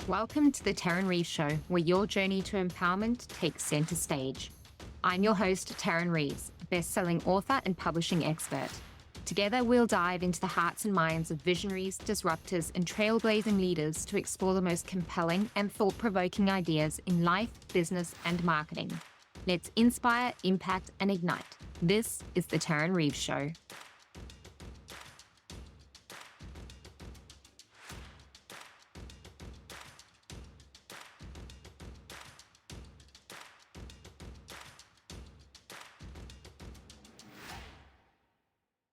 Welcome to the Tarryn Reeves Show, where your journey to empowerment takes center stage. I'm your host, Tarryn Reeves, best-selling author and publishing expert. Together, we'll dive into the hearts and minds of visionaries, disruptors, and trailblazing leaders to explore the most compelling and thought-provoking ideas in life, business, and marketing. Let's inspire, impact, and ignite. This is the Tarryn Reeves Show.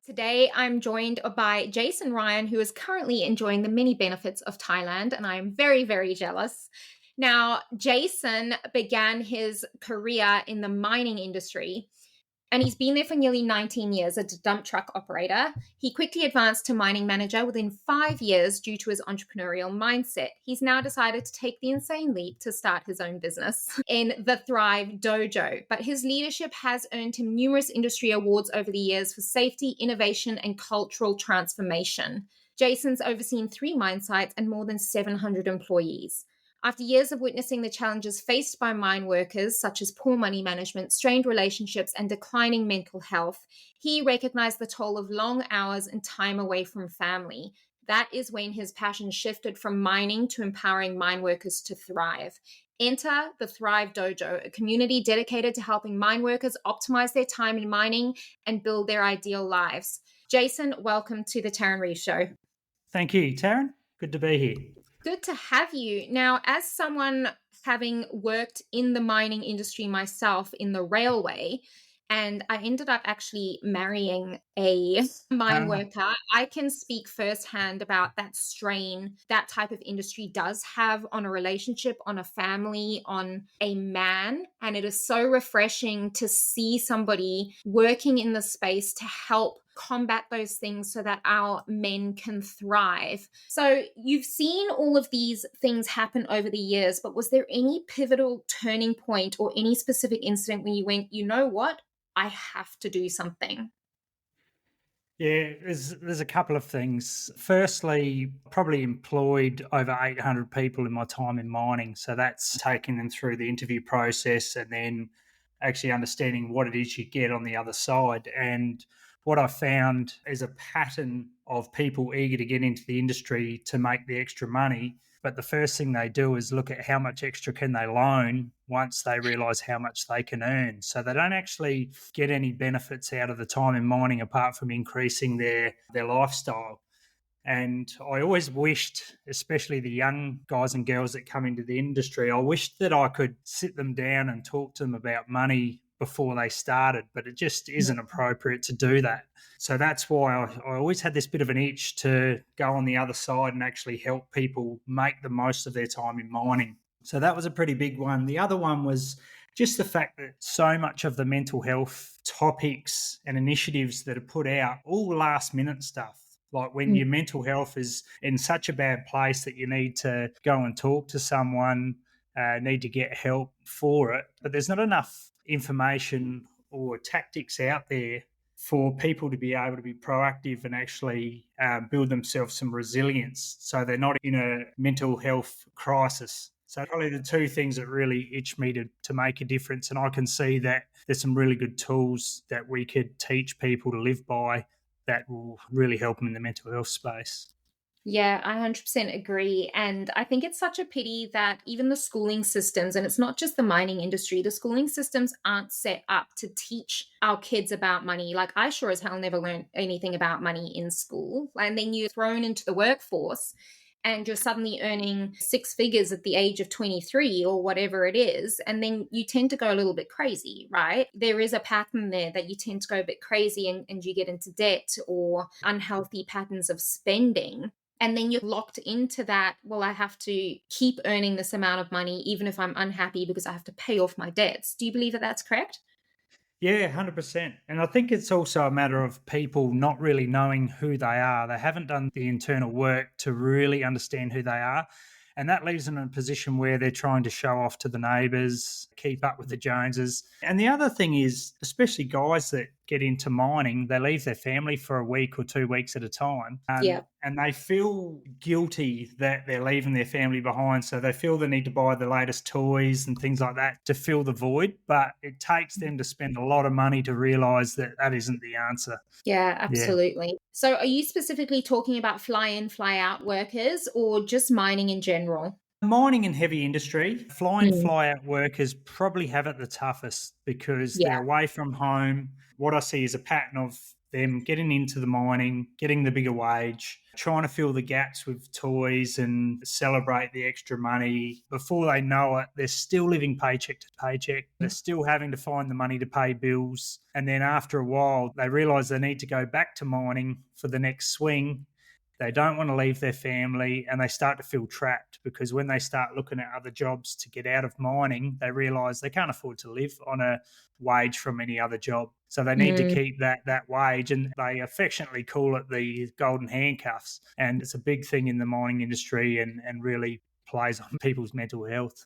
Today, I'm joined by Jason Ryan, who is currently enjoying the many benefits of Thailand, and I am very, very jealous. Now, Jason began his career in the mining industry, and he's been there for nearly 19 years as a dump truck operator. He quickly advanced to mining manager within 5 years due to his entrepreneurial mindset. He's now decided to take the insane leap to start his own business in the Thrive Dojo. But his leadership has earned him numerous industry awards over the years for safety, innovation, and cultural transformation. Jason's overseen 3 mine sites and more than 700 employees. After years of witnessing the challenges faced by mine workers, such as poor money management, strained relationships, and declining mental health, he recognized the toll of long hours and time away from family. That is when his passion shifted from mining to empowering mine workers to thrive. Enter the Thrive Dojo, a community dedicated to helping mine workers optimize their time in mining and build their ideal lives. Jason, welcome to the Tarryn Reeves Show. Thank you, Tarryn. Good to be here. Good to have you. Now, as someone having worked in the mining industry myself in the railway, and I ended up actually marrying a mine worker, I can speak firsthand about that strain that type of industry does have on a relationship, on a family, on a man. And it is so refreshing to see somebody working in the space to help combat those things so that our men can thrive. So you've seen all of these things happen over the years, but was there any pivotal turning point or any specific incident when you went, you know what? I have to do something? Yeah, there's a couple of things. Firstly, probably employed over 800 people in my time in mining. So that's taking them through the interview process and then actually understanding what it is you get on the other side. And what I found is a pattern of people eager to get into the industry to make the extra money. But the first thing they do is look at how much extra can they loan once they realise how much they can earn. So they don't actually get any benefits out of the time in mining apart from increasing their lifestyle. And I always wished, especially the young guys and girls that come into the industry, I wished that I could sit them down and talk to them about money before they started, but it just isn't appropriate to do that. So that's why I always had this bit of an itch to go on the other side and actually help people make the most of their time in mining. So that was a pretty big one. The other one was just the fact that so much of the mental health topics and initiatives that are put out, all last minute stuff. Like when your mental health is in such a bad place that you need to go and talk to someone, need to get help for it, but there's not enough information or tactics out there for people to be able to be proactive and actually build themselves some resilience so they're not in a mental health crisis. So probably the 2 things that really itch me to make a difference. And I can see that there's some really good tools that we could teach people to live by that will really help them in the mental health space. Yeah, I 100% agree. And I think it's such a pity that even the schooling systems, and it's not just the mining industry, the schooling systems aren't set up to teach our kids about money. Like I sure as hell never learned anything about money in school. And then you're thrown into the workforce and you're suddenly earning 6 figures at the age of 23 or whatever it is. And then you tend to go a little bit crazy, right? There is a pattern there that you tend to go a bit crazy and you get into debt or unhealthy patterns of spending. And then you're locked into that, well, I have to keep earning this amount of money, even if I'm unhappy because I have to pay off my debts. Do you believe that that's correct? Yeah, 100%. And I think it's also a matter of people not really knowing who they are. They haven't done the internal work to really understand who they are. And that leaves them in a position where they're trying to show off to the neighbours, keep up with the Joneses. And the other thing is, especially guys that get into mining, they leave their family for a week or 2 weeks at a time. Yeah. And they feel guilty that they're leaving their family behind. So they feel the need to buy the latest toys and things like that to fill the void. But it takes them to spend a lot of money to realize that that isn't the answer. Yeah, Yeah. absolutely. So are you specifically talking about fly in, fly out workers or just mining in general? Mining and heavy industry, fly in, Mm. fly out workers probably have it the toughest because they're Yeah. away from home. What I see is a pattern of them getting into the mining, getting the bigger wage, trying to fill the gaps with toys and celebrate the extra money. Before they know it, they're still living paycheck to paycheck. They're still having to find the money to pay bills. And then after a while, they realize they need to go back to mining for the next swing. They don't want to leave their family and they start to feel trapped because when they start looking at other jobs to get out of mining, they realize they can't afford to live on a wage from any other job. So they need to Mm. keep that wage, and they affectionately call it the golden handcuffs. And it's a big thing in the mining industry and really plays on people's mental health.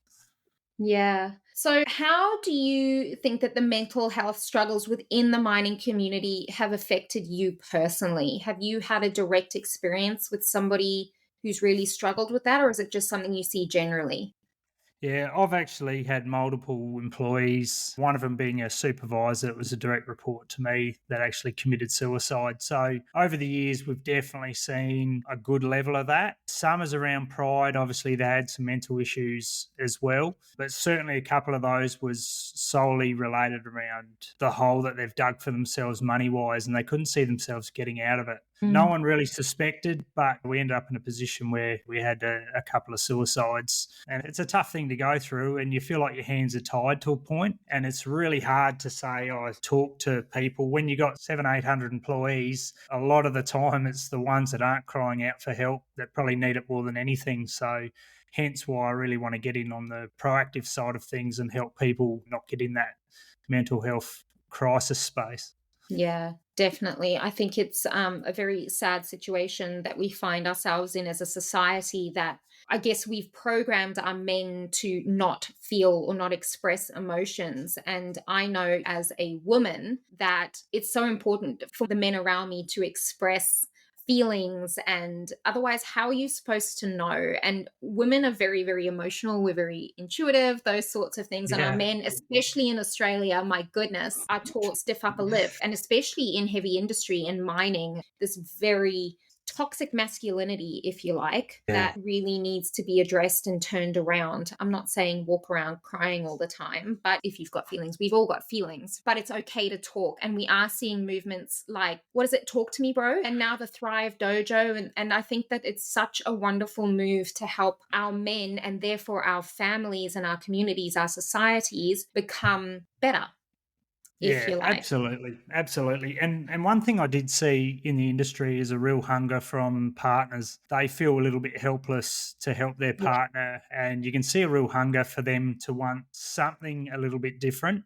Yeah. So, how do you think that the mental health struggles within the mining community have affected you personally? Have you had a direct experience with somebody who's really struggled with that, or is it just something you see generally? Yeah, I've actually had multiple employees, one of them being a supervisor. It was a direct report to me that actually committed suicide. So over the years, we've definitely seen a good level of that. Some is around pride. Obviously, they had some mental issues as well, but certainly a couple of those was solely related around the hole that they've dug for themselves money wise, and they couldn't see themselves getting out of it. No Mm. one really suspected, but we ended up in a position where we had a couple of suicides. And it's a tough thing to go through, and you feel like your hands are tied to a point. And it's really hard to say, I talk to people. When you got 800 employees, a lot of the time it's the ones that aren't crying out for help that probably need it more than anything. So hence why I really want to get in on the proactive side of things and help people not get in that mental health crisis space. Yeah, definitely. I think it's a very sad situation that we find ourselves in as a society that I guess we've programmed our men to not feel or not express emotions. And I know as a woman that it's so important for the men around me to express feelings, and otherwise how are you supposed to know? And women are very, very emotional, we're very intuitive, those sorts of things, and our Yeah. men, especially in Australia, my goodness, are taught stiff upper lip, and especially in heavy industry and mining, this very toxic masculinity, if you like, Yeah. that really needs to be addressed and turned around. I'm not saying walk around crying all the time, but if you've got feelings, we've all got feelings, but it's okay to talk. And we are seeing movements like, what is it, Talk to Me, Bro? And now the Thrive Dojo. And I think that it's such a wonderful move to help our men and therefore our families and our communities, our societies become better, if Yeah, you like. absolutely. Absolutely. And one thing I did see in the industry is a real hunger from partners. They feel a little bit helpless to help their Yeah. partner, and you can see a real hunger for them to want something a little bit different.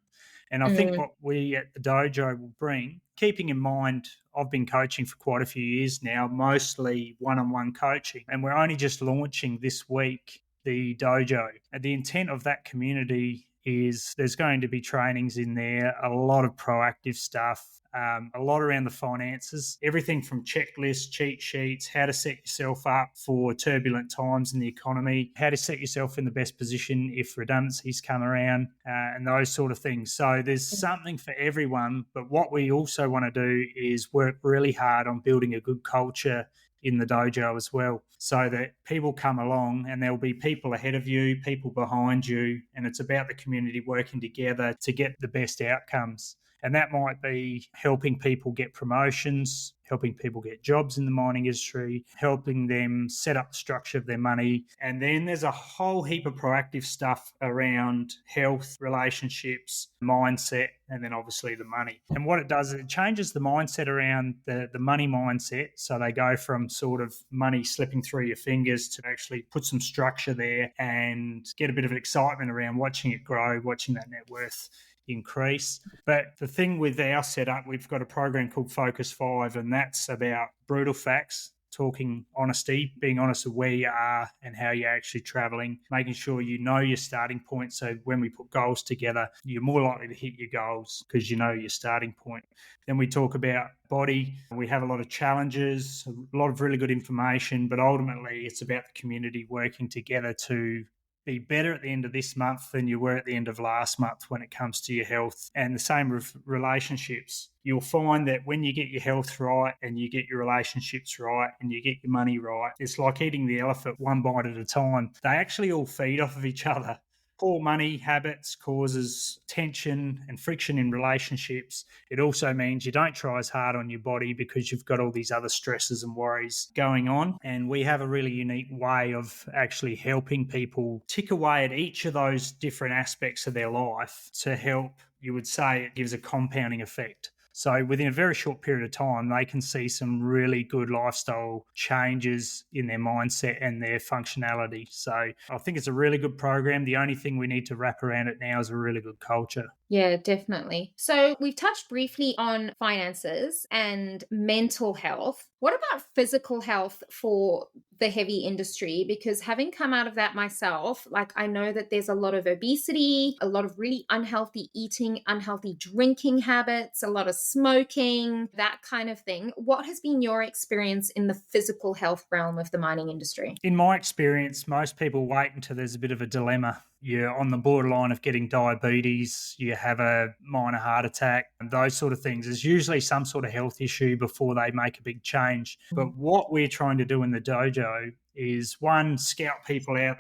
And I think Mm. what we at the dojo will bring, keeping in mind I've been coaching for quite a few years now, mostly one-on-one coaching, and we're only just launching this week the dojo. And the intent of that community is there's going to be trainings in there, a lot of proactive stuff, a lot around the finances, everything from checklists, cheat sheets, how to set yourself up for turbulent times in the economy, how to set yourself in the best position if redundancies come around, and those sort of things. So there's something for everyone. But what we also want to do is work really hard on building a good culture in the dojo as well, so that people come along and there'll be people ahead of you, people behind you, and it's about the community working together to get the best outcomes. And that might be helping people get promotions, helping people get jobs in the mining industry, helping them set up the structure of their money. And then there's a whole heap of proactive stuff around health, relationships, mindset, and then obviously the money. And what it does is it changes the mindset around the money mindset. So they go from sort of money slipping through your fingers to actually put some structure there and get a bit of excitement around watching it grow, watching that net worth increase. But the thing with our setup, we've got a program called Focus 5, and that's about brutal facts talking honesty, being honest with where you are and how you're actually traveling, making sure you know your starting point. So when we put goals together, you're more likely to hit your goals because you know your starting point. Then we talk about body. We have a lot of challenges, a lot of really good information, but ultimately it's about the community working together to be better at the end of this month than you were at the end of last month when it comes to your health. And the same with relationships. You'll find that when you get your health right and you get your relationships right and you get your money right, it's like eating the elephant one bite at a time. They actually all feed off of each other. Poor money habits causes tension and friction in relationships. It also means you don't try as hard on your body because you've got all these other stresses and worries going on. And we have a really unique way of actually helping people tick away at each of those different aspects of their life to help, you would say, it gives a compounding effect. So within a very short period of time, they can see some really good lifestyle changes in their mindset and their functionality. So I think it's a really good program. The only thing we need to wrap around it now is a really good culture. Yeah, definitely. So we've touched briefly on finances and mental health. What about physical health for the heavy industry? Because having come out of that myself, like I know that there's a lot of obesity, a lot of really unhealthy eating, unhealthy drinking habits, a lot of smoking, that kind of thing. What has been your experience in the physical health realm of the mining industry? In my experience, most people wait until there's a bit of a dilemma. You're on the borderline of getting diabetes, you have a minor heart attack, and those sort of things. There's usually some sort of health issue before they make a big change. But what we're trying to do in the dojo is one, scout people out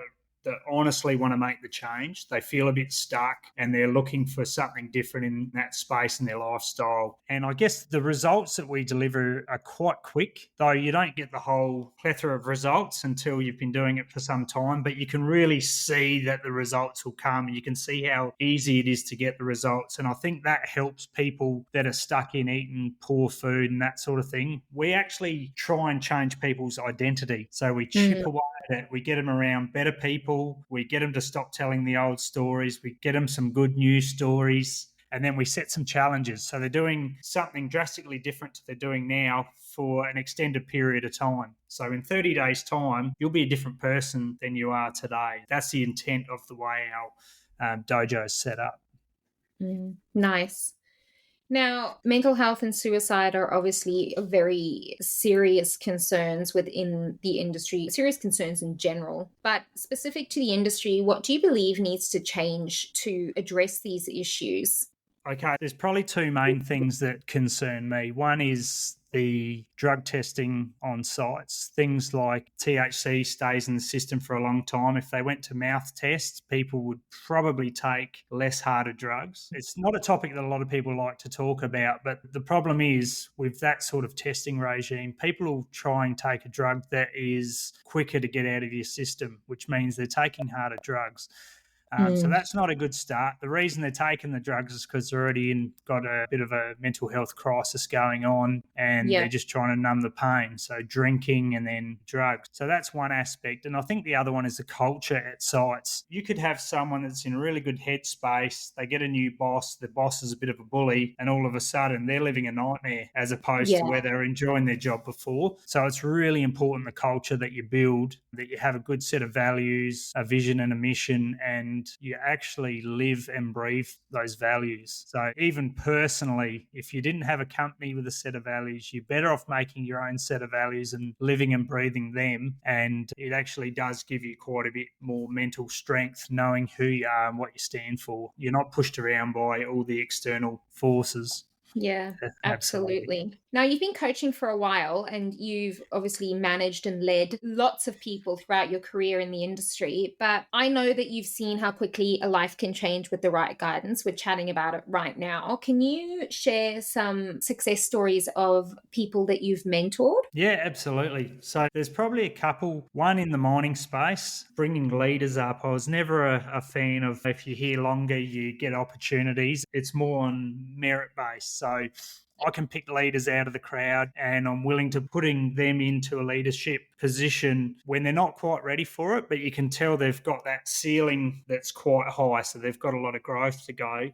that honestly want to make the change. They feel a bit stuck and they're looking for something different in that space in their lifestyle. And I guess the results that we deliver are quite quick, though you don't get the whole plethora of results until you've been doing it for some time, but you can really see that the results will come. You can see how easy it is to get the results. And I think that helps people that are stuck in eating poor food and that sort of thing. We actually try and change people's identity. So we chip away at it. We get them around better people. We get them to stop telling the old stories. We get them some good news stories. And then we set some challenges. So they're doing something drastically different to they're doing now for an extended period of time. So in 30 days' time, you'll be a different person than you are today. That's the intent of the way our dojo is set up. Nice. Now, mental health and suicide are obviously very serious concerns within the industry, serious concerns in general. But specific to the industry, what do you believe needs to change to address these issues? Okay, there's probably two main things that concern me. One is the drug testing on sites. Things like THC stays in the system for a long time. If they went to mouth tests, people would probably take less harder drugs. It's not a topic that a lot of people like to talk about, but the problem is with that sort of testing regime, people will try and take a drug that is quicker to get out of your system, which means they're taking harder drugs. So that's not a good start. The reason they're taking the drugs is because they're already got a bit of a mental health crisis going on and Yeah. they're just trying to numb the pain. So drinking and then drugs. So that's one aspect. And I think the other one is the culture at sites. You could have someone that's in a really good headspace. They get a new boss. The boss is a bit of a bully and all of a sudden they're living a nightmare as opposed to Yeah. where they're enjoying their job before. So it's really important the culture that you build, that you have a good set of values, a vision and a mission, and you actually live and breathe those values. So even personally, if you didn't have a company with a set of values, you're better off making your own set of values and living and breathing them. And it actually does give you quite a bit more mental strength, knowing who you are and what you stand for. You're not pushed around by all the external forces. Yeah, Absolutely. absolutely. Now, you've been coaching for a while and you've obviously managed and led lots of people throughout your career in the industry. But I know that you've seen how quickly a life can change with the right guidance. We're chatting about it right now. Can you share some success stories of people that you've mentored? Yeah, absolutely. So there's probably a couple. One in the mining space, bringing leaders up. I was never a fan of if you're here longer, you get opportunities. It's more on merit based. So I can pick leaders out of the crowd and I'm willing to putting them into a leadership position when they're not quite ready for it, but you can tell they've got that ceiling that's quite high. So they've got a lot of growth to go.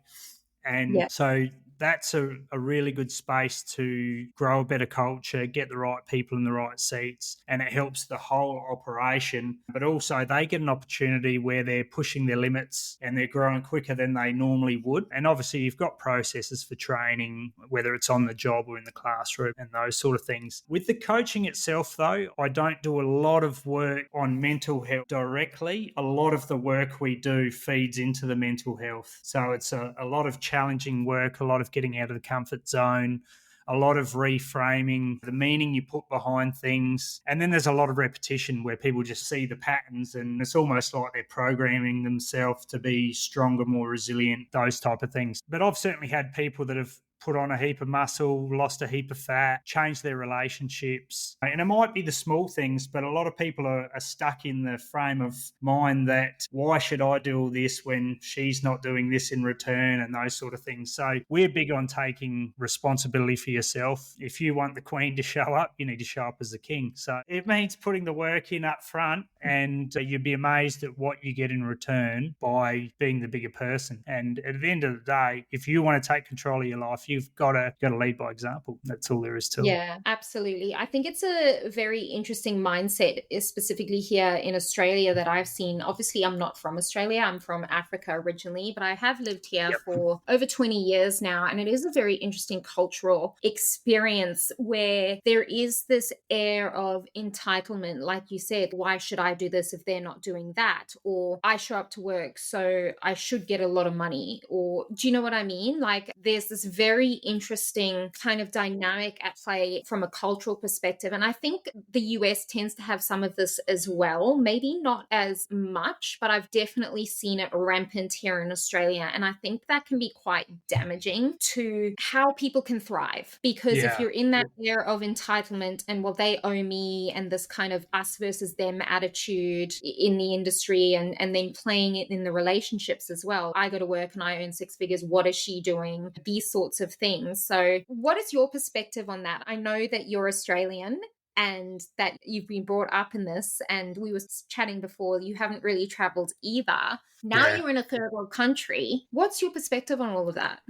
And Yeah. so that's a really good space to grow a better culture, get the right people in the right seats, and it helps the whole operation. But also, they get an opportunity where they're pushing their limits and they're growing quicker than they normally would. And obviously, you've got processes for training, whether it's on the job or in the classroom and those sort of things. With the coaching itself, though, I don't do a lot of work on mental health directly. A lot of the work we do feeds into the mental health. So it's a lot of challenging work, a lot of getting out of the comfort zone, a lot of reframing the meaning you put behind things. And then there's a lot of repetition where people just see the patterns and it's almost like they're programming themselves to be stronger, more resilient, those type of things. But I've certainly had people that have put on a heap of muscle, lost a heap of fat, changed their relationships. And it might be the small things, but a lot of people are stuck in the frame of mind that why should I do all this when she's not doing this in return and those sort of things. So we're big on taking responsibility for yourself. If you want the queen to show up, you need to show up as the king. So it means putting the work in up front and you'd be amazed at what you get in return by being the bigger person. And at the end of the day, if you want to take control of your life, you've got to lead by example. That's all there is to it. Yeah, absolutely. I think it's a very interesting mindset, specifically here in Australia, that I've seen. Obviously, I'm not from Australia, I'm from Africa originally, but I have lived here Yep. for over 20 years now. And it is a very interesting cultural experience where there is this air of entitlement. Like you said, why should I do this if they're not doing that? Or I show up to work, so I should get a lot of money. Or do you know what I mean? Like there's this very interesting kind of dynamic at play from a cultural perspective. And I think the US tends to have some of this as well, maybe not as much, but I've definitely seen it rampant here in Australia. And I think that can be quite damaging to how people can thrive. Because if Yeah. you're in that air of entitlement and, well, they owe me, and this kind of us versus them attitude in the industry, and then playing it in the relationships as well. I go to work and I earn six figures. What is she doing? These sorts of things. So, what is your perspective on that? I know that you're Australian and that you've been brought up in this, and we were chatting before, you haven't really traveled either. Now Yeah. you're in a third world country. What's your perspective on all of that?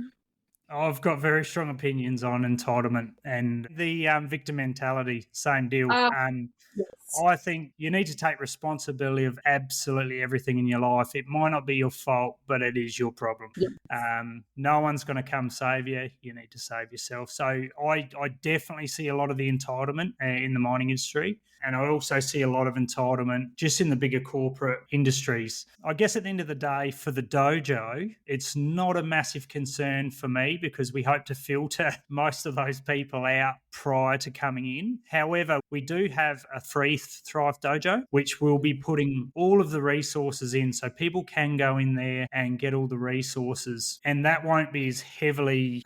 I've got very strong opinions on entitlement and the victim mentality. Same deal. Uh, yes. I think you need to take responsibility of absolutely everything in your life. It might not be your fault, but it is your problem. Yes. No one's going to come save you. You need to save yourself. So I definitely see a lot of the entitlement in the mining industry. And I also see a lot of entitlement just in the bigger corporate industries. I guess at the end of the day, for the dojo, it's not a massive concern for me because we hope to filter most of those people out prior to coming in. However, we do have a free Thrive Dojo, which will be putting all of the resources in so people can go in there and get all the resources. And that won't be as heavily,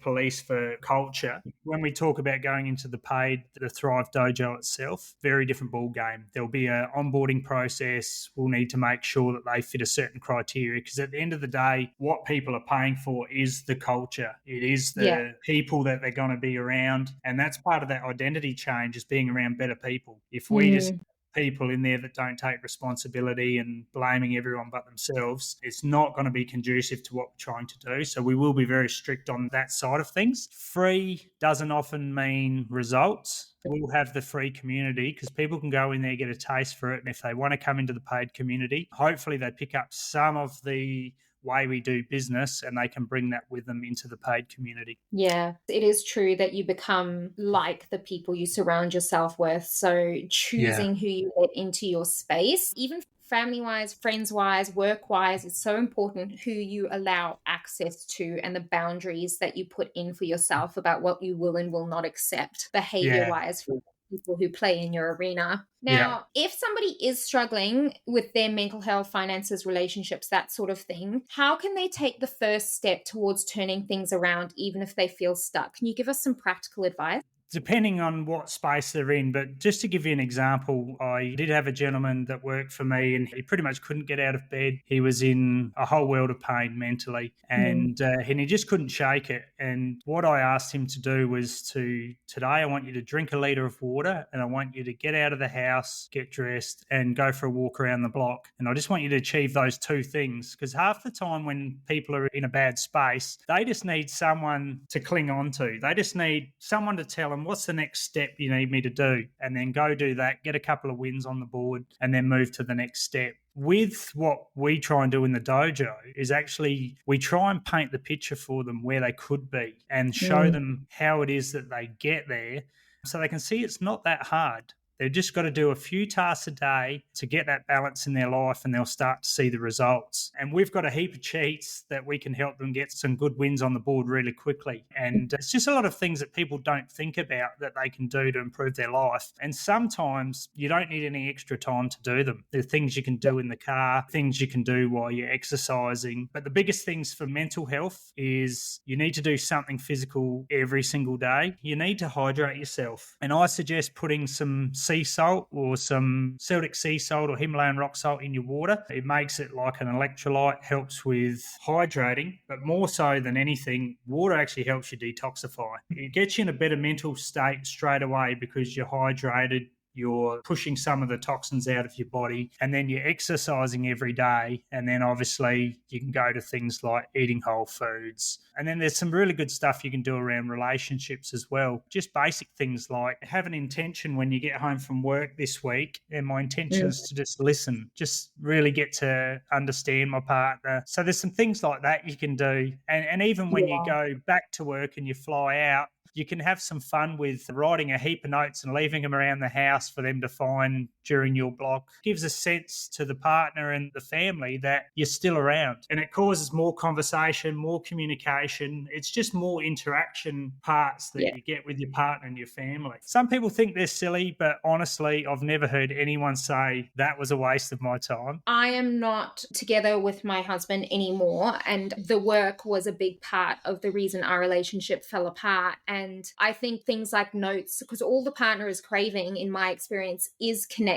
policed for culture. When we talk about going into the Thrive Dojo itself, very different ball game. There'll be an onboarding process. We'll need to make sure that they fit a certain criteria because at the end of the day, what people are paying for is the culture. It is the people that they're going to be around. And that's part of that identity change is being around better people. If we just people in there that don't take responsibility and blaming everyone but themselves, it's not going to be conducive to what we're trying to do. So we will be very strict on that side of things. Free doesn't often mean results. We'll have the free community because people can go in there, get a taste for it. And if they want to come into the paid community, hopefully they pick up some of the way we do business and they can bring that with them into the paid community. Yeah, it is true that you become like the people you surround yourself with. So choosing who you let into your space, even family wise, friends wise, work wise, it's so important who you allow access to and the boundaries that you put in for yourself about what you will and will not accept behavior wise for people who play in your arena. Now, if somebody is struggling with their mental health, finances, relationships, that sort of thing, how can they take the first step towards turning things around, even if they feel stuck? Can you give us some practical advice? depending on what space they're in. But just to give you an example, I did have a gentleman that worked for me and he pretty much couldn't get out of bed. He was in a whole world of pain mentally Mm. and he just couldn't shake it. And what I asked him to do was today, I want you to drink a litre of water and I want you to get out of the house, get dressed and go for a walk around the block. And I just want you to achieve those two things because half the time when people are in a bad space, they just need someone to cling on to. They just need someone to tell them, what's the next step you need me to do? And then go do that, get a couple of wins on the board, and then move to the next step. With what we try and do in the dojo is actually we try and paint the picture for them where they could be and show Mm. them how it is that they get there so they can see it's not that hard. They've just got to do a few tasks a day to get that balance in their life and they'll start to see the results. And we've got a heap of cheats that we can help them get some good wins on the board really quickly. And it's just a lot of things that people don't think about that they can do to improve their life. And sometimes you don't need any extra time to do them. There are things you can do in the car, things you can do while you're exercising. But the biggest things for mental health is you need to do something physical every single day. You need to hydrate yourself. And I suggest putting some sea salt or some Celtic sea salt or Himalayan rock salt in your water. It makes it like an electrolyte, helps with hydrating, but more so than anything, water actually helps you detoxify. It gets you in a better mental state straight away because you're hydrated, you're pushing some of the toxins out of your body, and then you're exercising every day. And then obviously you can go to things like eating whole foods. And then there's some really good stuff you can do around relationships as well. Just basic things like have an intention when you get home from work this week. And my intention Mm. is to just listen, just really get to understand my partner. So there's some things like that you can do. And even when you Yeah. go back to work and you fly out, you can have some fun with writing a heap of notes and leaving them around the house for them to find during your block. It gives a sense to the partner and the family that you're still around. And it causes more conversation, more communication. It's just more interaction parts that Yeah. you get with your partner and your family. Some people think they're silly, but honestly, I've never heard anyone say that was a waste of my time. I am not together with my husband anymore, and the work was a big part of the reason our relationship fell apart. And I think things like notes, because all the partner is craving, in my experience, is connection.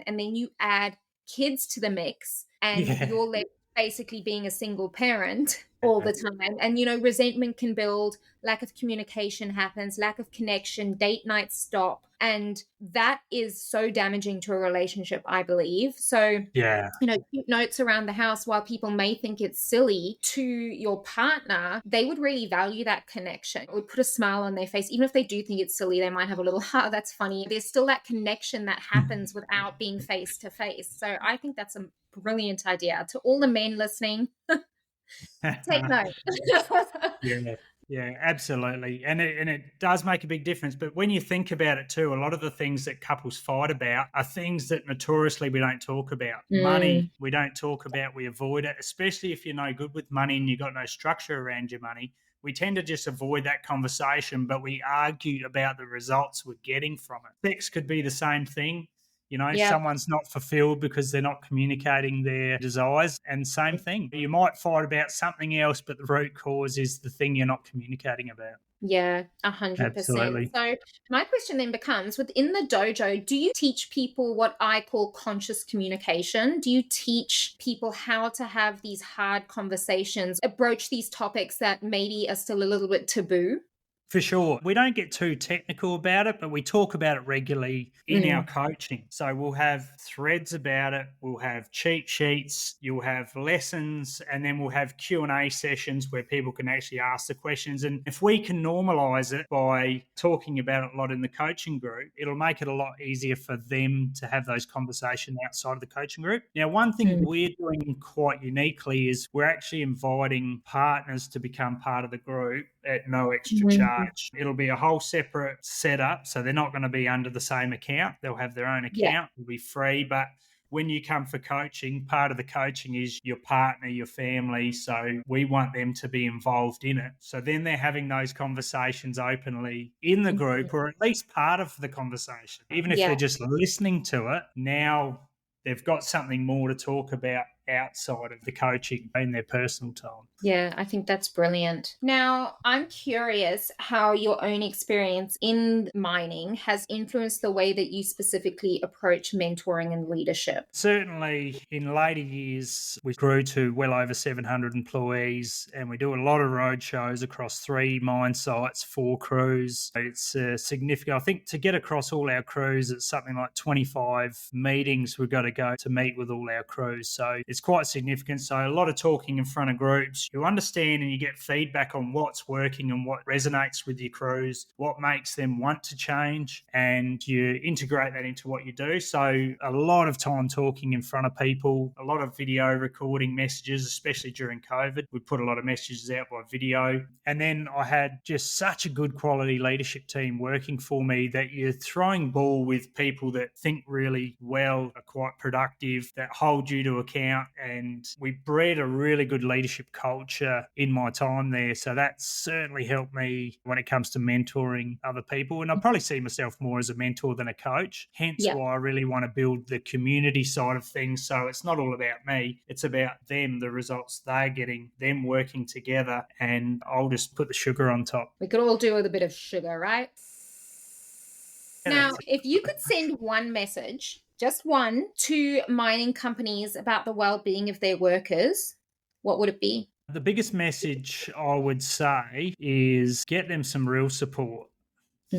And then you add kids to the mix, and Yeah. you're left basically being a single parent all the time. And, resentment can build, lack of communication happens, lack of connection, date nights stop. And that is so damaging to a relationship, I believe. So, Yeah. keep notes around the house, while people may think it's silly, to your partner, they would really value that connection. It would put a smile on their face. Even if they do think it's silly, they might have a little, that's funny. There's still that connection that happens without being face to face. So I think that's a brilliant idea. To all the men listening, take note. Yeah, yeah, absolutely. And it does make a big difference. But when you think about it too, a lot of the things that couples fight about are things that notoriously we don't talk about. Mm. Money, we don't talk about, we avoid it, especially if you're no good with money and you've got no structure around your money. We tend to just avoid that conversation, but we argue about the results we're getting from it. Sex could be the same thing. Yeah. Someone's not fulfilled because they're not communicating their desires. And same thing, you might fight about something else, but the root cause is the thing you're not communicating about. Yeah, 100%. Absolutely. So my question then becomes, within the dojo, do you teach people what I call conscious communication? Do you teach people how to have these hard conversations, broach these topics that maybe are still a little bit taboo? For sure. We don't get too technical about it, but we talk about it regularly in our Mm. coaching. So we'll have threads about it, we'll have cheat sheets, you'll have lessons, and then we'll have Q&A sessions where people can actually ask the questions. And if we can normalize it by talking about it a lot in the coaching group, it'll make it a lot easier for them to have those conversations outside of the coaching group. Now, one thing Mm. we're doing quite uniquely is we're actually inviting partners to become part of the group at no extra Mm. charge. It'll be a whole separate setup, so they're not going to be under the same account. They'll have their own Yeah. account. It'll be free, but when you come for coaching, part of the coaching is your partner, your family. So we want them to be involved in it. So then they're having those conversations openly in the Mhm. group, or at least part of the conversation. Even if Yeah. they're just listening to it, now they've got something more to talk about outside of the coaching in their personal time. Yeah, I think that's brilliant. Now, I'm curious how your own experience in mining has influenced the way that you specifically approach mentoring and leadership. Certainly, in later years, we grew to well over 700 employees, and we do a lot of road shows across 3 mine sites, 4 crews. It's significant. I think to get across all our crews, it's something like 25 meetings we've got to go to meet with all our crews. So it's quite significant. So a lot of talking in front of groups. You understand and you get feedback on what's working and what resonates with your crews, what makes them want to change, and you integrate that into what you do. So a lot of time talking in front of people, a lot of video recording messages, especially during COVID. We put a lot of messages out by video. And then I had just such a good quality leadership team working for me that you're throwing ball with people that think really well, are quite productive, that hold you to account. And we bred a really good leadership culture in my time there. So that's certainly helped me when it comes to mentoring other people. And I probably see myself more as a mentor than a coach, hence Yeah. why I really want to build the community side of things. So it's not all about me, it's about them, the results they're getting, them working together, and I'll just put the sugar on top. We could all do with a bit of sugar, right? Now, if you could send one message, just one, to mining companies about the well-being of their workers, what would it be? The biggest message I would say is get them some real support.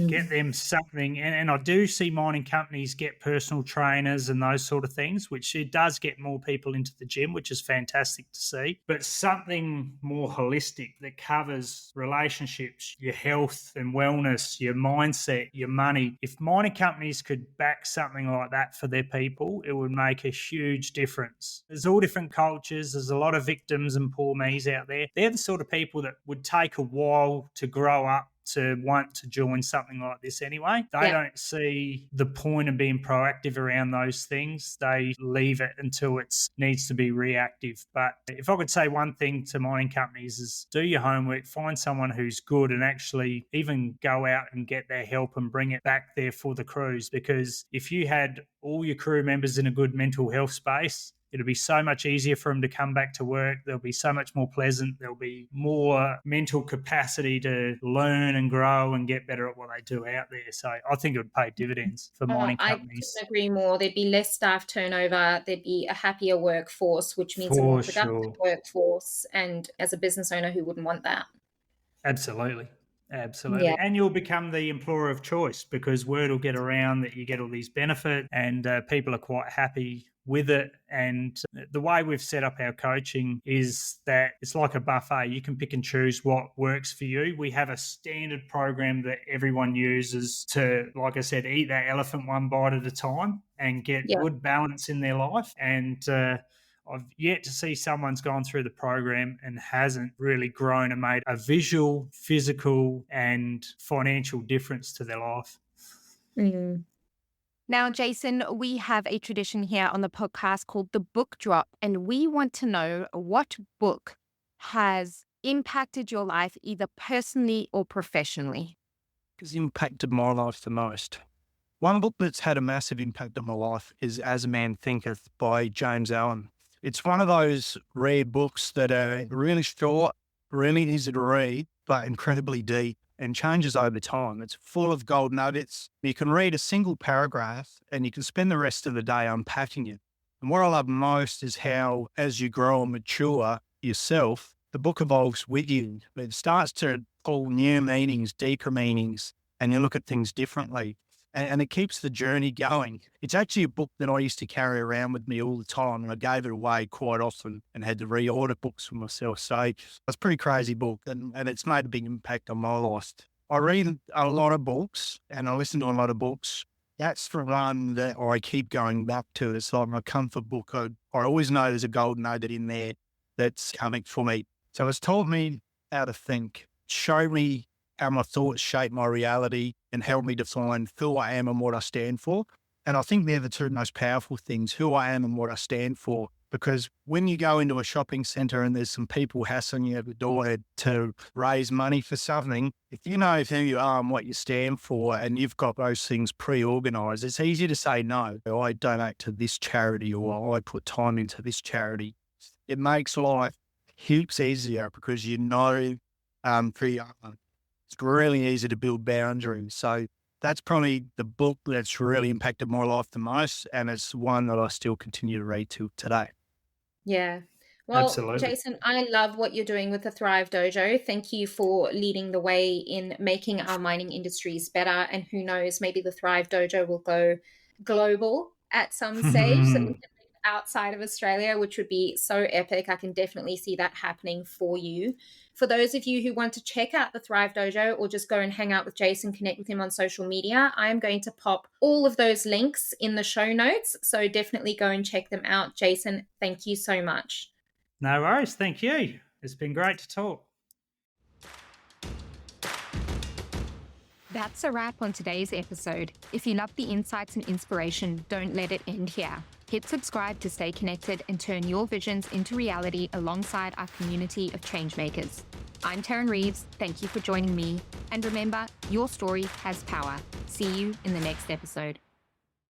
Get them something. And I do see mining companies get personal trainers and those sort of things, which it does get more people into the gym, which is fantastic to see. But something more holistic that covers relationships, your health and wellness, your mindset, your money. If mining companies could back something like that for their people, it would make a huge difference. There's all different cultures. There's a lot of victims and poor me's out there. They're the sort of people that would take a while to grow up to want to join something like this anyway. They don't see the point of being proactive around those things. They leave it until it needs to be reactive. But if I could say one thing to mining companies is do your homework, find someone who's good, and actually even go out and get their help and bring it back there for the crews. Because if you had all your crew members in a good mental health space, it'll be so much easier for them to come back to work. They'll be so much more pleasant. There'll be more mental capacity to learn and grow and get better at what they do out there. So I think it would pay dividends for mining I companies. couldn't agree more. There'd be less staff turnover. There'd be a happier workforce, which means a more For productive sure. workforce. And as a business owner, who wouldn't want that? Absolutely. Absolutely. Yeah. And you'll become the employer of choice because word will get around that you get all these benefits and people are quite happy with it. And the way we've set up our coaching is that it's like a buffet. You can pick and choose what works for you. We have a standard program that everyone uses to, like I said, eat that elephant one bite at a time and get Yeah. good balance in their life. And I've yet to see someone's gone through the program and hasn't really grown and made a visual, physical, and financial difference to their life. Mm. Now, Jason, we have a tradition here on the podcast called the Book Drop, and we want to know what book has impacted your life either personally or professionally. Has impacted my life the most. One book that's had a massive impact on my life is As a Man Thinketh by James Allen. It's one of those rare books that are really short, really easy to read, but incredibly deep and changes over time. It's full of gold nuggets. You can read a single paragraph and you can spend the rest of the day unpacking it. And what I love most is how, as you grow and mature yourself, the book evolves with you. It starts to pull new meanings, deeper meanings, and you look at things differently. And it keeps the journey going. It's actually a book that I used to carry around with me all the time, and I gave it away quite often and had to reorder books for myself. So it's a pretty crazy book, and it's made a big impact on my life. I read a lot of books and I listen to a lot of books. That's the one that I keep going back to. It's like my comfort book. I always know there's a gold nugget in there that's coming for me. So it's taught me how to think, show me how my thoughts shape my reality, and help me define who I am and what I stand for. And I think they're the two most powerful things, who I am and what I stand for. Because when you go into a shopping centre and there's some people hassling you at the door to raise money for something, if you know who you are and what you stand for and you've got those things pre-organised, it's easy to say no. I donate to this charity or I put time into this charity. it makes life heaps easier because you know it's really easy to build boundaries. So that's probably the book that's really impacted my life the most, and it's one that I still continue to read to today. Yeah. Well, Absolutely. Jason, I love what you're doing with the Thrive Dojo. Thank you for leading the way in making our mining industries better. And who knows, maybe the Thrive Dojo will go global at some stage so we can live outside of Australia, which would be so epic. I can definitely see that happening for you. For those of you who want to check out the Thrive Dojo or just go and hang out with Jason, connect with him on social media, I'm going to pop all of those links in the show notes. So definitely go and check them out. Jason, thank you so much. No worries. Thank you. It's been great to talk. That's a wrap on today's episode. If you love the insights and inspiration, don't let it end here. Hit subscribe to stay connected and turn your visions into reality alongside our community of changemakers. I'm Tarryn Reeves. Thank you for joining me. And remember, your story has power. See you in the next episode.